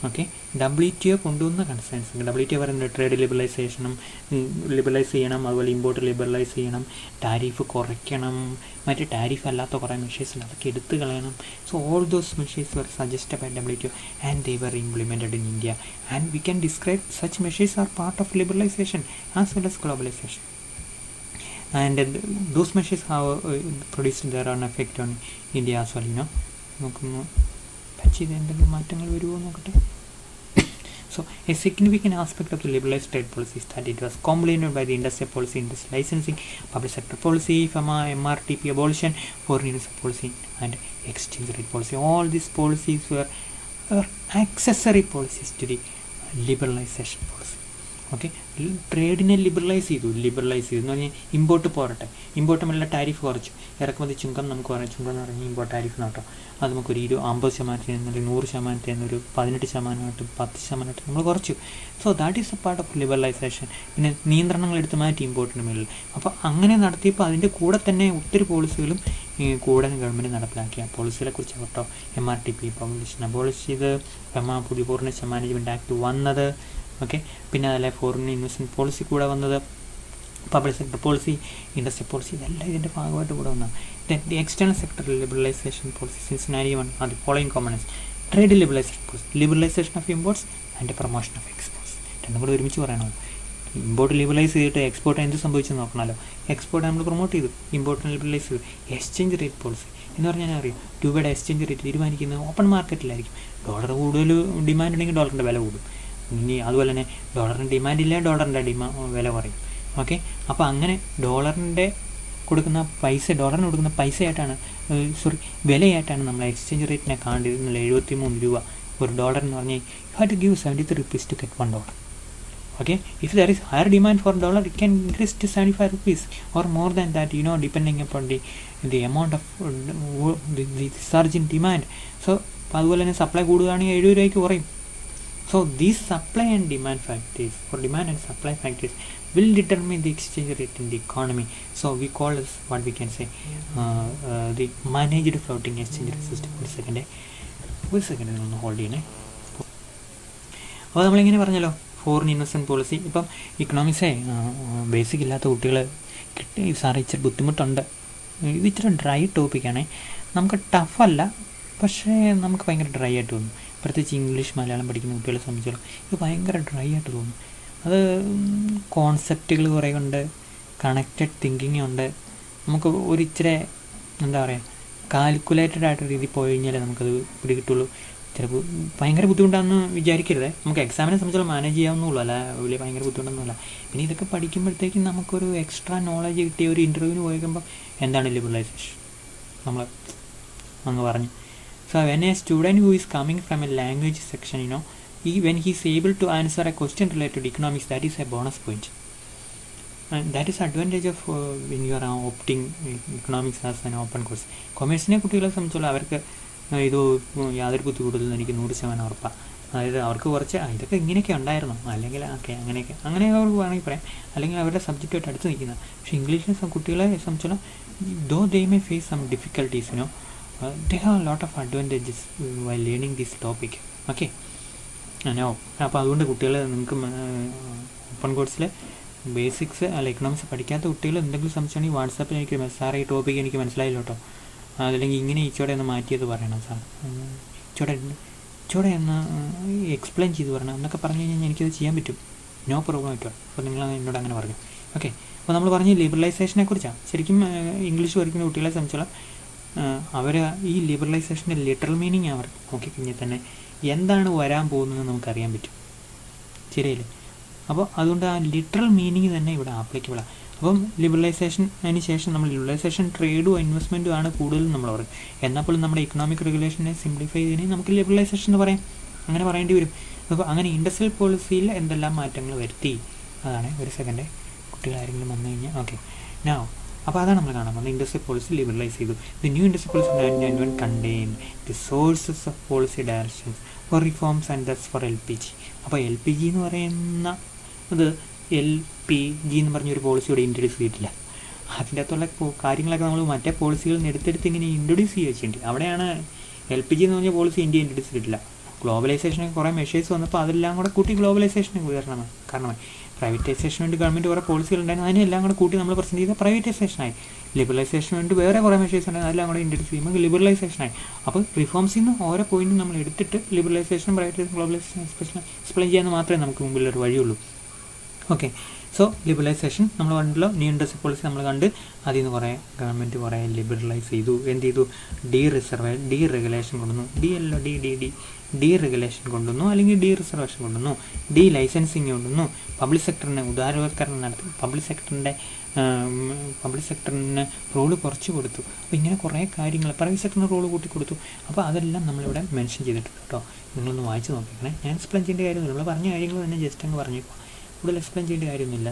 Okay, WTO കൊണ്ടുവന്ന കൺസേൺസ്. WTO പറയുന്നത് ട്രേഡ് ലിബറലൈസ് ചെയ്യണം, അതുപോലെ ഇമ്പോർട്ട് ലിബറലൈസ് ചെയ്യണം, ടാരിഫ് കുറയ്ക്കണം, മറ്റ് ടാരിഫ് അല്ലാത്ത കുറേ മെഷേഴ്സ് ഉണ്ട്, അതൊക്കെ എടുത്തു കളയണം. So all those measures were suggested by WTO and they were implemented in India. And we can describe such measures are part of liberalisation as well as globalisation. And those measures have produced their own effect on India as well. നമുക്കൊന്ന് touch ചെയ്ത് എന്തെങ്കിലും മാറ്റങ്ങൾ വരുമോ നോക്കട്ടെ. So, a significant aspect of the liberalized trade policy is that it was complemented by the industrial policy, industry licensing, public sector policy, FMA, MRTP abolition, foreign investment policy, and exchange rate policy. All these policies were accessory policies to the liberalization policy. Okay, ട്രേഡിനെ liberalize ചെയ്തു എന്ന് പറഞ്ഞാൽ import പോരട്ടെ, import മേലുള്ള tariff കുറച്ചു, ഇറക്കുമതി ചുങ്കം നമുക്ക് പറയാം. ചുങ്കം എന്ന് പറഞ്ഞാൽ ഇമ്പോർട്ട് ടാരിഫ് നോട്ടോ, അത് നമുക്കൊരു 50% അല്ലെങ്കിൽ 100% ഒരു 18% 10% നമ്മൾ കുറച്ചു. So that is a part of liberalisation. പിന്നെ നിയന്ത്രണങ്ങൾ എടുത്ത് മാറ്റി ഇമ്പോർട്ടിന് മേളിൽ. അപ്പോൾ അങ്ങനെ നടത്തിയപ്പോൾ അതിൻ്റെ കൂടെ തന്നെ ഒത്തിരി പോളിസികളും കൂടെ ഗവൺമെൻറ് നടപ്പിലാക്കിയ പോളിസികളെ കുറിച്ച് കേട്ടോ. MRTP അബോളിഷ് ചെയ്ത്, FEMA പുതിയ ഫോറിൻ മാനേജ്മെൻറ്റ് ആക്ട് വന്നത്. ഓക്കെ, പിന്നെ അതിലെ ഫോറിൻ ഇൻവെസ്റ്റ്മെൻറ്റ് പോളിസി കൂടെ വന്നത്, public sector policy, industry policy, ഇതെല്ലാം ഇതിൻ്റെ ഭാഗമായിട്ട് കൂടെ വന്നതാണ്. The external sector liberalisation policy since 1991 are the following components: trade liberalisation policy, liberalisation of imports and promotion of exports. രണ്ടും കൂടെ ഒരുമിച്ച് പറയണോ? ഇമ്പോർട്ട് ലിബറലൈസ് ചെയ്തിട്ട് എക്സ്പോർട്ട് എന്ത് സംഭവിച്ചെന്ന് നോക്കണമല്ലോ. എക്സ്പോർട്ട് നമ്മൾ പ്രൊമോട്ട് ചെയ്തു, ഇമ്പോർട്ടിനെ ലിബറലൈസ് ചെയ്തു. എക്സ്ചേഞ്ച് റേറ്റ് പോളിസി എന്ന് പറഞ്ഞാൽ അറിയാം, രൂപയുടെ എക്സ്ചേഞ്ച് റേറ്റ് തീരുമാനിക്കുന്നത് ഓപ്പൺ മാർക്കറ്റിലായിരിക്കും. ഡോളർ കൂടുതൽ ഡിമാൻഡ് ഉണ്ടെങ്കിൽ ഡോളറിൻ്റെ വില കൂടും. ഇനി അതുപോലെ തന്നെ ഡോളറിന് ഡിമാൻഡ് ഇല്ല, ഡോളറിൻ്റെ വില കുറയും. ഓക്കെ, അപ്പോൾ അങ്ങനെ ഡോളറിൻ്റെ കൊടുക്കുന്ന പൈസ, ഡോളറിന് കൊടുക്കുന്ന പൈസയായിട്ടാണ്, വിലയായിട്ടാണ് നമ്മൾ എക്സ്ചേഞ്ച് റേറ്റിനെ കാണേണ്ടത്. 73 രൂപ ഒരു ഡോളർ എന്ന് പറഞ്ഞാൽ you have to give 73 rupees to get $1. Okay, if there is higher demand for dollar, it can increase to 75 rupees or more than that, depending upon the amount of the surge in demand. So അതുപോലെ തന്നെ supply കൂടുകയാണെങ്കിൽ 70 രൂപയ്ക്ക് കുറയും. So these supply and demand factors, or demand and supply factors, will determine the exchange rate in the economy. So we call this what we can say the managed floating exchange rate system. ഒരു second ഒന്ന് hold ചെയ്യണേ. അപ്പോൾ നമ്മളിങ്ങനെ പറഞ്ഞല്ലോ foreign investment policy. ഇപ്പം ഇക്കണോമിക്സേ basic ഇല്ലാത്ത കുട്ടികൾ കിട്ടി സാറേ ഇച്ചിരി ബുദ്ധിമുട്ടുണ്ട്, ഇത് ഇച്ചിരി ഡ്രൈ ടോപ്പിക്കാണേ, നമുക്ക് ടഫല്ല, പക്ഷേ നമുക്ക് ഭയങ്കര ഡ്രൈ ആയിട്ട് തോന്നും. പ്രത്യേകിച്ച് ഇംഗ്ലീഷ് മലയാളം പഠിക്കുന്ന കുട്ടികളെ സംബന്ധിച്ചോളം ഇത് ഭയങ്കര ഡ്രൈ ആയിട്ട് തോന്നും. അത് കോൺസെപ്റ്റുകൾ കുറേ ഉണ്ട്, കണക്റ്റഡ് തിങ്കിങ് ഉണ്ട്. നമുക്ക് ഒരിച്ചിരി എന്താ പറയുക കാൽക്കുലേറ്റഡ് ആയിട്ട് രീതി പോയി കഴിഞ്ഞാലേ നമുക്കത് പിടികിട്ടുള്ളൂ. ചിലപ്പോൾ ഭയങ്കര ബുദ്ധിമുട്ടാണെന്ന് വിചാരിക്കരുത്, നമുക്ക് എക്സാമിനെ സംബന്ധിച്ചോളം മാനേജ് ചെയ്യാവുന്നുള്ളൂ, അല്ല വലിയ ഭയങ്കര ബുദ്ധിമുട്ടൊന്നുമില്ല. പിന്നെ ഇതൊക്കെ പഠിക്കുമ്പോഴത്തേക്കും നമുക്കൊരു എക്സ്ട്രാ നോളജ് കിട്ടിയ ഒരു ഇൻ്റർവ്യൂവിന് പോയിക്കുമ്പോൾ എന്താണ് ലിബറലൈസേഷൻ നമ്മൾ അങ്ങ് പറഞ്ഞു. So when a student who is coming from a language section, when he is able to answer a question related to economics, that is a bonus point. And that is advantage of when you are opting economics as an open course. കൊമേഴ്സിനെ കുട്ടികളെ സംബന്ധിച്ചുള്ള അവർക്ക് ഇത് യാതൊരു ബുദ്ധിമുട്ടില്ലെന്ന് എനിക്ക് 100% ഉറപ്പാണ്. അതായത് അവർക്ക് കുറച്ച് ഇതൊക്കെ ഇങ്ങനെയൊക്കെ ഉണ്ടായിരുന്നു, അല്ലെങ്കിൽ അങ്ങനെയൊക്കെ അവർക്ക് വേണമെങ്കിൽ പറയാം, അല്ലെങ്കിൽ അവരുടെ സബ്ജക്റ്റുമായിട്ട് അടുത്ത് നിൽക്കുന്നത്. പക്ഷേ ഇംഗ്ലീഷിനെ കുട്ടികളെ സംബന്ധിച്ചോളം though they may face some difficulties, they have a lot of advantages while learning this topic. Okay, അപ്പോൾ അതുകൊണ്ട് കുട്ടികൾ നിങ്ങൾക്ക് ഓപ്പൺ കോഴ്സിൽ ബേസിക്സ് അല്ല എക്കണോമിക്സ് പഠിക്കാത്ത കുട്ടികൾ എന്തെങ്കിലും സംശയമാണെങ്കിൽ വാട്സാപ്പിൽ എനിക്ക് സാറേ ഈ ടോപ്പിക്ക് എനിക്ക് മനസ്സിലായില്ല കേട്ടോ, അതല്ലെങ്കിൽ ഇങ്ങനെ ഇച്ചോടെ ഒന്ന് മാറ്റിയത് പറയണം സാർ, ഇച്ചോടെ ഒന്ന് എക്സ്പ്ലെയിൻ ചെയ്ത് പറയണം എന്നൊക്കെ പറഞ്ഞു കഴിഞ്ഞാൽ എനിക്കത് ചെയ്യാൻ പറ്റും, നോ പ്രോബ്ലം ആയിട്ടോ. അപ്പോൾ നിങ്ങൾ എന്നോട് അങ്ങനെ പറഞ്ഞു. ഓക്കെ, അപ്പോൾ നമ്മൾ പറഞ്ഞ ലിബറലൈസേഷനെ കുറിച്ചാണ്. ശരിക്കും ഇംഗ്ലീഷ് പഠിക്കുന്ന കുട്ടികളെ സംബന്ധിച്ചോളം അവർ ഈ ലിബറലൈസേഷൻ്റെ ലിറ്ററൽ മീനിങ് അവർ നോക്കിക്കഴിഞ്ഞാൽ തന്നെ എന്താണ് വരാൻ പോകുന്നതെന്ന് നമുക്കറിയാൻ പറ്റും, ശരിയല്ലേ? അപ്പോൾ അതുകൊണ്ട് ആ ലിറ്ററൽ മീനിങ് തന്നെ ഇവിടെ ആപ്ലിക്കബിളാണ്. അപ്പം ലിബറലൈസേഷന് ശേഷം നമ്മൾ ലിബറലൈസേഷൻ ട്രേഡും ഇൻവെസ്റ്റ്മെൻറ്റും ആണ് കൂടുതലും നമ്മൾ പറയും. എന്നാൽ പോലും നമ്മുടെ ഇക്കണോമിക് റെഗുലേഷനെ സിംപ്ലിഫൈ ചെയ്തതിന് നമുക്ക് ലിബറലൈസേഷൻ എന്ന് പറയാം, അങ്ങനെ പറയേണ്ടി വരും. അപ്പോൾ അങ്ങനെ ഇൻഡസ്ട്രിയൽ പോളിസിയിൽ എന്തെല്ലാം മാറ്റങ്ങൾ വരുത്തി, അതാണ്. ഒരു സെക്കൻഡ്, കുട്ടികളാരെങ്കിലും വന്നു കഴിഞ്ഞാൽ ഓക്കെ നൗ. അപ്പോൾ അതാണ് നമ്മൾ കാണാൻ പോകുന്നത്. ഇൻഡസ്ട്രിയൽ പോളിസി ലിബറലൈസ് ചെയ്തു. The new industrial policy 1991 contain the sources of policy directions for reforms and thus for LPG. അപ്പോൾ LPG എന്ന് പറയുന്ന ഇത് LPG എന്ന് പറഞ്ഞൊരു പോളിസി ഇവിടെ ഇൻട്രൊഡ്യൂസ് ചെയ്തിട്ടില്ല. അതിൻ്റെ അകത്തുള്ള കാര്യങ്ങളൊക്കെ നമ്മൾ മറ്റേ പോളിസികളിൽ നിന്ന് എടുത്തെടുത്ത് ഇങ്ങനെ ഇൻട്രൊഡ്യൂസ് ചെയ്യുക ചെയ്യേണ്ടത്. അവിടെയാണ് LPG എന്ന് പറഞ്ഞ പോളിസി ഇന്ത്യ ഇൻട്രൊഡ്യൂസ് ചെയ്തിട്ടില്ല. ഗ്ലോബലൈസേഷനൊക്കെ കുറേ മെഷേഴ്സ് വന്നപ്പോൾ അതെല്ലാം കൂടെ കൂട്ടി ഗ്ലോബലൈസേഷന് കാരണമായി. പ്രൈവറ്റൈസേഷന് വേണ്ടി ഗവൺമെൻറ് കുറേ പോളിസികൾ ഉണ്ടായിരുന്നു, അതിനെല്ലാം കൂടെ കൂട്ടി നമ്മൾ പ്രസൻറ്റ് ചെയ്ത പ്രൈവറ്റൈസേഷനായി. ലിബറലൈസേഷന് വേണ്ടി വേറെ കുറേ മെഷേഴ്സ് ഉണ്ടായിരുന്നു, അതെല്ലാം കൂടെ ഇൻട്രൊഡ്യൂസ് ചെയ്യുമ്പോൾ ലിബറലൈസേഷനായി. അപ്പോൾ റിഫോംസിൽ നിന്ന് ഓരോ പോയിന്റും നമ്മൾ എടുത്തിട്ട് ലിബറലൈസേഷനും പ്രൈവറ്റൈസേഷൻ ഗ്ലോബലൈസേഷൻ എക്സ്പ്ലെയിൻ ചെയ്യാൻ മാത്രമേ നമുക്ക് മുമ്പിലൊരു വഴിയുള്ളൂ. ഓക്കെ, സോ ലിബറലൈസേഷൻ നമ്മൾ കണ്ടല്ലോ. ന്യൂ ഇൻഡസ്ട്രിയൽ പോളിസി നമ്മൾ കണ്ട്, അതിൽ നിന്ന് കുറേ ഗവൺമെൻറ് കുറേ ലിബറലൈസ് ചെയ്തു. എന്ത് ചെയ്തു? ഡീ റെഗുലേഷൻ കൊണ്ടുവന്നു. ഡീ റെഗുലേഷൻ കൊണ്ടുവന്നു, അല്ലെങ്കിൽ ഡീ റിസർവേഷൻ കൊണ്ടുവന്നു. ഡീ ലൈസൻസിങ് കൊണ്ടുവന്നു. പബ്ലിക് സെക്ടറിനെ ഉദാരവൽക്കരണം നടത്തി. പബ്ലിക് സെക്ടറിന് റോള് കുറച്ച് കൊടുത്തു. അപ്പോൾ ഇങ്ങനെ കുറേ കാര്യങ്ങൾ പ്രൈവറ്റ് സെക്ടറിന് റോള് കൂട്ടി കൊടുത്തു. അപ്പോൾ അതെല്ലാം നമ്മളിവിടെ മെൻഷൻ ചെയ്തിട്ടുണ്ട് കേട്ടോ. നിങ്ങളൊന്ന് വായിച്ച് നോക്കിക്കണേ. ഞാൻ എക്സ്പ്ലെയിൻ ചെയ്യേണ്ട കാര്യമൊന്നുമില്ല, നമ്മൾ പറഞ്ഞ കാര്യങ്ങൾ തന്നെ ജസ്റ്റ് അങ്ങ് പറഞ്ഞേക്കും, കൂടുതൽ എക്സ്പ്ലെയിൻ ചെയ്യേണ്ട കാര്യമൊന്നുമില്ല.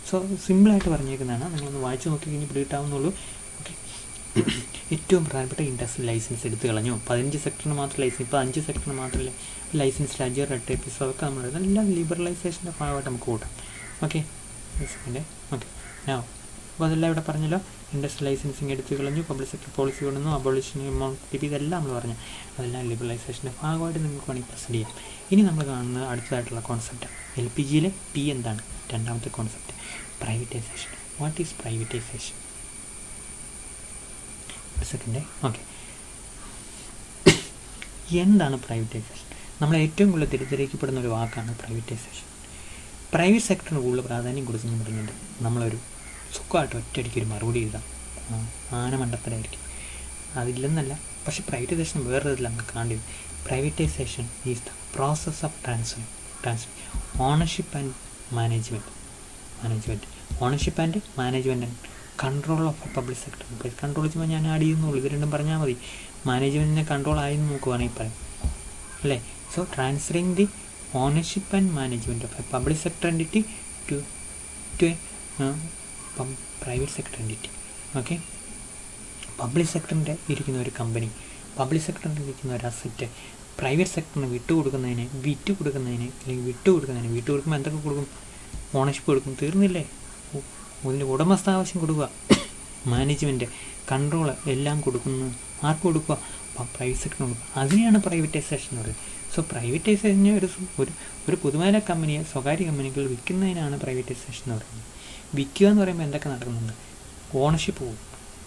സോ സിമ്പിളായിട്ട് പറഞ്ഞേക്കുന്നതാണ്, നിങ്ങളൊന്ന് വായിച്ച് നോക്കി കഴിഞ്ഞ് പിടികിട്ടാവുന്നുള്ളൂ. ഓക്കെ, ഏറ്റവും പ്രധാനപ്പെട്ട ഇൻഡസ്ട്രിയൽ ലൈസൻസ് എടുത്തു കളഞ്ഞു. 15 സെക്ടറിന് മാത്രം ലൈസൻസ്, ഇപ്പോൾ 5 സെക്ടറിന് മാത്രമല്ല ലൈസൻസ്, രാജ്യ റെഡ് ടേപ്സ് ഒക്കെ നമ്മൾ എല്ലാം ലിബറലൈസേഷൻ്റെ ഭാഗമായിട്ട് നമുക്ക് കൂട്ടാം. ഓക്കെ, ഓക്കെ അപ്പോൾ അതെല്ലാം ഇവിടെ പറഞ്ഞല്ലോ. ഇൻഡസ്ട്രിയൽ ലൈസൻസിങ് എടുത്തു കളഞ്ഞു, പബ്ലിക് സെക്ടർ പോളിസി കൊണ്ടുവന്നു, അബോളിഷൻ എമൗണ്ട് ഇതെല്ലാം നമ്മൾ പറഞ്ഞു. അതെല്ലാം ലിബറലൈസേഷൻ്റെ ഭാഗമായിട്ട് നിങ്ങൾക്ക് വേണമെങ്കിൽ പ്രസൻറ്റ് ചെയ്യാം. ഇനി നമ്മൾ കാണുന്ന അടുത്തതായിട്ടുള്ള കോൺസെപ്റ്റ് LPGയിലെ P എന്താണ്? രണ്ടാമത്തെ concept privatisation. What is privatisation? Second. Okay, എന്താണ് പ്രൈവറ്റൈസേഷൻ? നമ്മൾ ഏറ്റവും കൂടുതൽ തിരിച്ചറിയിക്കപ്പെടുന്ന ഒരു വാക്കാണ് പ്രൈവറ്റൈസേഷൻ. പ്രൈവറ്റ് സെക്ടറിന് കൂടുതൽ പ്രാധാന്യം കൊടുക്കുന്നു പറഞ്ഞിട്ട് നമ്മളൊരു സുഖമായിട്ട് ഒറ്റയടിക്കൊരു മറുപടി എഴുതാം, ആനമണ്ടത്തരായിരിക്കും, അതില്ലെന്നല്ല. പക്ഷേ പ്രൈവറ്റൈസേഷൻ വേറെ ഇതിൽ നമുക്ക് കാണേണ്ടത്. Privatisation is the process of transfer ownership and management. Ownership and management and control of a public sector employees. Control ചെയ്യുമ്പോൾ ഞാൻ ആഡ് ചെയ്യുന്നുള്ളൂ, ഇത് രണ്ടും പറഞ്ഞാൽ മതി. മാനേജ്മെൻറ്റിനെ കൺട്രോൾ ആയെന്ന് നോക്കുവാണെങ്കിൽ പറയാം അല്ലേ. So transferring the ownership and management of a public sector entity to a private sector entity. Okay, public സെക്ടറിൻ്റെ ഇരിക്കുന്ന ഒരു കമ്പനി, പബ്ലിക് സെക്ടറിൽ ഇരിക്കുന്ന ഒരു അസറ്റ് പ്രൈവറ്റ് സെക്ടറിന് വിട്ടുകൊടുക്കുന്നതിന് വിട്ടുകൊടുക്കുമ്പോൾ എന്തൊക്കെ കൊടുക്കും? ഓണർഷിപ്പ് കൊടുക്കും. തീർന്നില്ലേ? അതിൻ്റെ ഉടമസ്ഥാവകാശം കൊടുക്കുക, മാനേജ്മെൻറ്റ്, കൺട്രോൾ എല്ലാം കൊടുക്കുന്നു. ആർക്ക് കൊടുക്കുക? പ്രൈവറ്റ് സെക്ടറിന് കൊടുക്കുക. അതിനെയാണ് പ്രൈവറ്റൈസേഷൻ എന്ന് പറയുന്നത്. സോ പ്രൈവറ്റൈസേഷന് ഒരു പൊതുമേഖല കമ്പനിയെ സ്വകാര്യ കമ്പനികൾ വിൽക്കുന്നതിനാണ് പ്രൈവറ്റൈസേഷൻ എന്ന് പറയുന്നത്. വിൽക്കുക എന്ന് പറയുമ്പോൾ എന്തൊക്കെ നടക്കുന്നുണ്ട്? ഓണർഷിപ്പ് പോകും,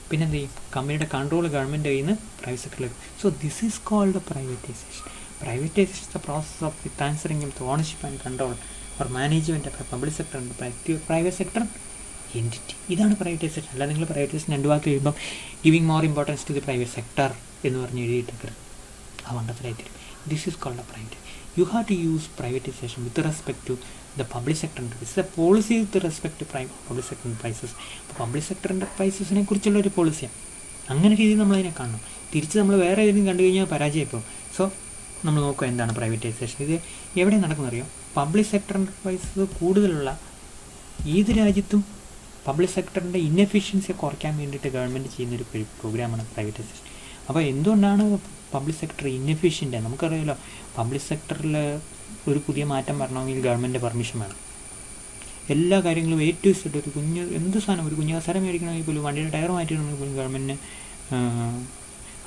പിന്നെ എന്ത് ചെയ്യും? കമ്പനിയുടെ കൺട്രോൾ ഗവൺമെൻറ് കയ്യിൽ നിന്ന് പ്രൈവറ്റ് സെക്ടറിലേക്ക്. So this is called privatization. Privatization the process of transferring of ownership and control or management of public sector and private sector entity. ഇതാണ് പ്രൈവറ്റൈസേഷൻ. അല്ല നിങ്ങൾ പ്രൈവറ്റൈസേഷൻ 2 വാക്ക് കഴിയുമ്പം giving more importance to the private sector എന്ന് പറഞ്ഞ് എഴുതിയിട്ടേക്കരുത്, ആ വണ്ടത്തിലായി തരും. This is called a private. You have to use privatization with respect to the public sector enterprises. A policy with respect to public sector enterprises. അപ്പോൾ public sector എൻ്റർപ്രൈസസിനെ കുറിച്ചുള്ള ഒരു പോളിസിയാണ്. അങ്ങനെ രീതിയിൽ നമ്മളതിനെ കാണണം. തിരിച്ച് നമ്മൾ വേറെ ഏതെങ്കിലും കണ്ടു കഴിഞ്ഞാൽ പരാജയപ്പെടും. സോ നമ്മൾ നോക്കുക എന്താണ് പ്രൈവറ്റൈസേഷൻ. ഇത് എവിടെ നടക്കുന്നറിയോ? പബ്ലിക് സെക്ടർ എൻ്റർപ്രൈസസ് കൂടുതലുള്ള ഏത് രാജ്യത്തും പബ്ലിക് സെക്ടറിൻ്റെ ഇൻഎഫിഷ്യൻസിയെ കുറയ്ക്കാൻ വേണ്ടിയിട്ട് ഗവൺമെൻറ് ചെയ്യുന്നൊരു പ്രോഗ്രാമാണ് പ്രൈവറ്റൈസേഷൻ. അപ്പോൾ എന്തുകൊണ്ടാണ് പബ്ലിക് സെക്ടർ ഇൻഎഫിഷ്യൻ്റ്? നമുക്കറിയാമല്ലോ, പബ്ലിക് സെക്ടറിൽ ഒരു പുതിയ മാറ്റം വരണമെങ്കിൽ ഗവൺമെൻറ് പെർമിഷൻ വേണം. എല്ലാ കാര്യങ്ങളും A to Z, ഒരു എന്ത് സാധനം, ഒരു കുഞ്ഞു കസേര മേടിക്കണമെങ്കിൽ പോലും, വണ്ടിയുടെ ടയർ മാറ്റിയിടണമെങ്കിൽ പോലും ഗവൺമെൻറ്റിന്.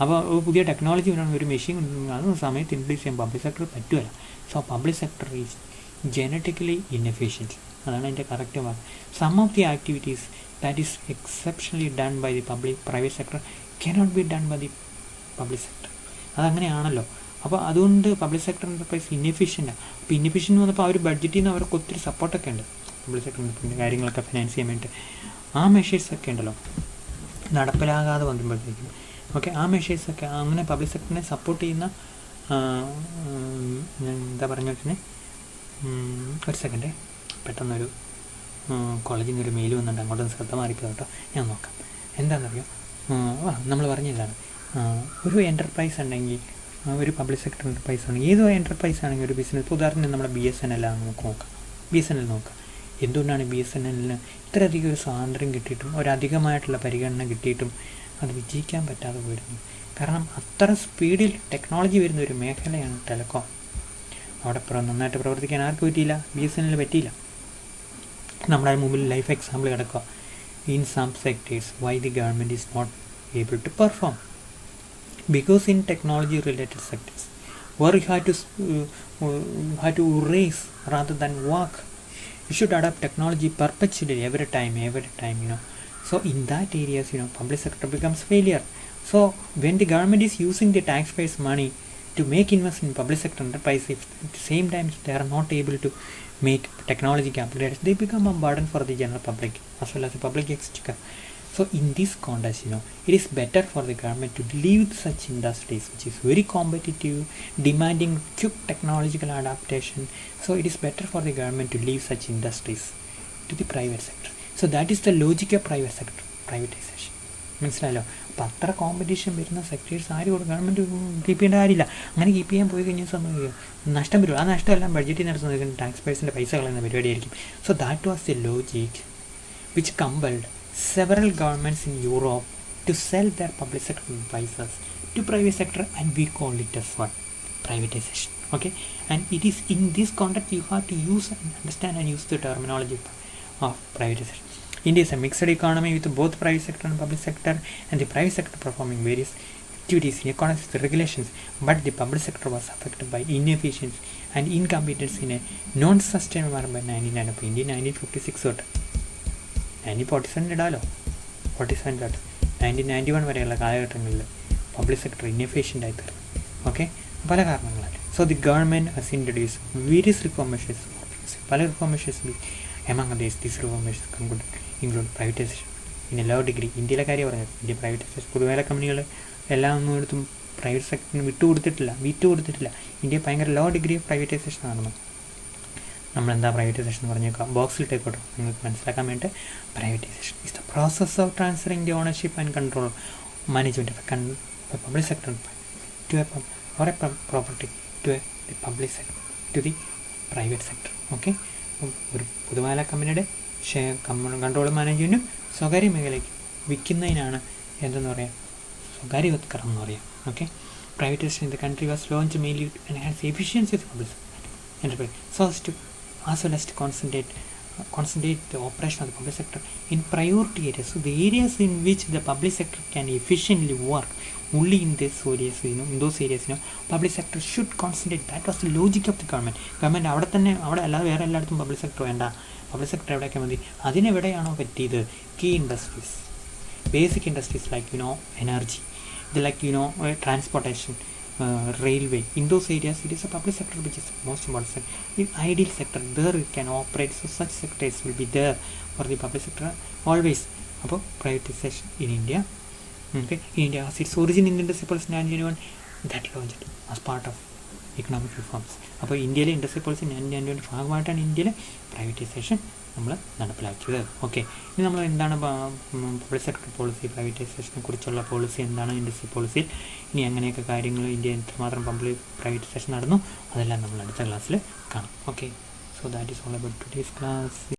അപ്പോൾ പുതിയ ടെക്നോളജി വേണമെങ്കിൽ, ഒരു മെഷീൻ അതൊന്നും സമയത്ത് ഇൻട്രൊഡ്യൂസ് ചെയ്യാൻ പബ്ലിക് സെക്ടർ പറ്റുമല്ല. So public sector is genetically inefficient. അതാണ് അതിൻ്റെ കറക്റ്റ് വാക്ക്. Some of the activities that is exceptionally done by the private sector cannot be done by the public sector. അതങ്ങനെയാണല്ലോ. അപ്പോൾ അതുകൊണ്ട് പബ്ലിക് സെക്ടർ എൻ്റർപ്രൈസ് ഇൻഎഫിഷ്യൻ്റാണ്. അപ്പോൾ inefficient വന്നപ്പോൾ അവർ ബഡ്ജറ്റിൽ നിന്ന് അവർക്ക് ഒത്തിരി സപ്പോർട്ടൊക്കെ ഉണ്ട് പബ്ലിക് സെക്ടറിൻ്റെ കാര്യങ്ങളൊക്കെ ഫിനാൻസ് ചെയ്യാൻ വേണ്ടിയിട്ട്. ആ മെഷേഴ്സൊക്കെ ഉണ്ടല്ലോ നടപ്പിലാകാതെ വന്നുമ്പോഴത്തേക്കും, ഓക്കെ, ആ മെഷേഴ്സൊക്കെ അങ്ങനെ പബ്ലിക് സെക്ടറിനെ സപ്പോർട്ട് ചെയ്യുന്ന എന്താ പറഞ്ഞു വെച്ചാൽ, ഒരു സെക്കൻഡ്, പെട്ടെന്നൊരു കോളേജിൽ നിന്നൊരു മെയിൽ വന്നിട്ട് അങ്ങോട്ടൊന്ന് ശ്രദ്ധ മാറിപ്പോയി കേട്ടോ, ഞാൻ നോക്കാം. എന്താണെന്നറിയോ, നമ്മൾ പറഞ്ഞതാണ്, ഒരു എൻ്റർപ്രൈസ് ഉണ്ടെങ്കിൽ, ഒരു പബ്ലിക് സെക്ടർ എൻ്റർപ്രൈസ് ആണെങ്കിൽ, ഏതോ എൻ്റർപ്രൈസ് ആണെങ്കിൽ ഒരു ബിസിനസ്, ഉദാഹരണത്തിന് നമ്മുടെ BSNL ആണ് നോക്കാം. BSNL നോക്കാം. എന്തുകൊണ്ടാണ് BSNLന് ഇത്രയധികം ഒരു സ്വാതന്ത്ര്യം കിട്ടിയിട്ടും ഒരധികമായിട്ടുള്ള പരിഗണന കിട്ടിയിട്ടും അത് വിജയിക്കാൻ പറ്റാതെ പോയിരുന്നു? കാരണം അത്ര സ്പീഡിൽ ടെക്നോളജി വരുന്ന ഒരു മേഖലയാണ് ടെലികോം. അവിടെ നന്നായിട്ട് പ്രവർത്തിക്കാൻ ആർക്ക് പറ്റിയില്ല? BSNL പറ്റിയില്ല. നമ്മുടെ മുമ്പിൽ ലൈഫ് എക്സാമ്പിൾ കിടക്കുക. In some sectors why the government is not able to perform? Because in technology related sectors where you have to race rather than walk, you should adapt technology perpetually every time, so in that areas, public sector becomes failure. So when the government is using the taxpayers money to make investment in public sector enterprise, if at the same time they are not able to make technology upgrades, they become a burden for the general public as well as the public exchequer. So in this context, it is better for the government to leave such industries which is very competitive, demanding quick technological adaptation. So it is better for the government to leave such industries to the private sector. So that is the logic of private sector privatization. മനസ്സിലായല്ലോ? അപ്പോൾ അത്ര competition വരുന്ന sectors ആരും government keep ചെയ്യേണ്ട കാര്യമില്ല. അങ്ങനെ keep ചെയ്യാൻ പോയി കഴിഞ്ഞാൽ സംഭവിക്കുക നഷ്ടം വരും. ആ നഷ്ടമെല്ലാം ബഡ്ജറ്റിൽ നടത്തുന്നത് ടാക്സ് പേഴ്സിൻ്റെ പൈസ കളയുന്ന പരിപാടിയായിരിക്കും. So that was the logic which compelled several governments in Europe to sell their public sector enterprises to private sector, and we call it as what? Privatization. Okay, and it is in this context you have to use and understand and use the terminology of privatization. India is a mixed economy with both private sector and public sector, and the private sector performing various activities in accordance with the regulations, but the public sector was affected by inefficiency and incompetence in a non-sustainable manner by 1999. അപ്പോൾ India 1956 തൊട്ട് 1947 ഇടാലോ, 1991 വരെയുള്ള കാലഘട്ടങ്ങളിൽ public sector inefficient ആയി തീർന്നു. Okay, പല കാരണങ്ങളാൽ. So the government has introduce various reform measures. പല reform measures among others these reform measures include privatization in a low degree. ഇന്ത്യയിലെ കാര്യം പറഞ്ഞത്, ഇന്ത്യ പ്രൈവറ്റൈസേഷൻ പൊതുവേല കമ്പനികൾ എല്ലാം ഒന്നും എടുത്തും പ്രൈവറ്റ് സെക്ടറിന് വിട്ടുകൊടുത്തിട്ടില്ല. ഇന്ത്യ ഭയങ്കര ലോ ഡിഗ്രി ഓഫ് പ്രൈവറ്റൈസേഷൻ നടന്നു. നമ്മളെന്താ പ്രൈവറ്റൈസേഷൻ എന്ന് പറഞ്ഞേക്കാം, ബോക്സിലിട്ടേക്കോട്ടെ നിങ്ങൾക്ക് മനസ്സിലാക്കാൻ വേണ്ടി. Privatisation is the process of transferring the ownership and control management of public sector to a or a property to the public sector to the private sector. Okay, ഒരു പൊതുമേഖലാ കമ്പനിയുടെ കൺട്രോൾ മാനേജ്മെൻറ്റും സ്വകാര്യ മേഖലയ്ക്ക് വിൽക്കുന്നതിനാണ് എന്തെന്ന് പറയാം, സ്വകാര്യവത്കരണം എന്ന് പറയാം. Okay, privatisation in the country was launch mainly to enhance efficiency of public enterprise so as well as to concentrate the operation of the public sector in priority areas. So the areas in which the public sector can efficiently work, only in those areas, in those areas, public sector should concentrate. That was the logic of the government. അവിടെ തന്നെ, അവിടെ അല്ലാതെ വേറെ എല്ലായിടത്തും public sector വേണ്ട, public sector എവിടെയൊക്കെ മതി. അതിനെവിടെയാണോ പറ്റിയത്, key industries, basic industries like energy, ഇത് like transportation, railway, in those areas it is a public sector which is most important sector. In ideal sector there it can operate, so such sectors will be there for the public sector always. അപ്പോൾ privatization in India, okay, in India has its origin in the industry policy 1991 that launched as part of economic reforms. അപ്പോൾ ഇന്ത്യയിലെ industry policy 1991 ഭാഗമായിട്ടാണ് ഇന്ത്യയിലെ privatisation നമ്മൾ നടപ്പിലാക്കിയത്. Okay, ഇനി നമ്മൾ എന്താണ് പബ്ലിക് സെക്ടർ പോളിസി, പ്രൈവറ്റൈസേഷനെ കുറിച്ചുള്ള പോളിസി എന്താണ് ഇൻഡസ്ട്രി പോളിസിയിൽ, ഇനി അങ്ങനെയൊക്കെ കാര്യങ്ങൾ ഇന്ത്യയിൽ എത്രമാത്രം പ്രൈവറ്റൈസേഷൻ നടന്നു, അതെല്ലാം നമ്മൾ അടുത്ത ക്ലാസ്സിൽ കാണാം. Okay, so that is all about today's class.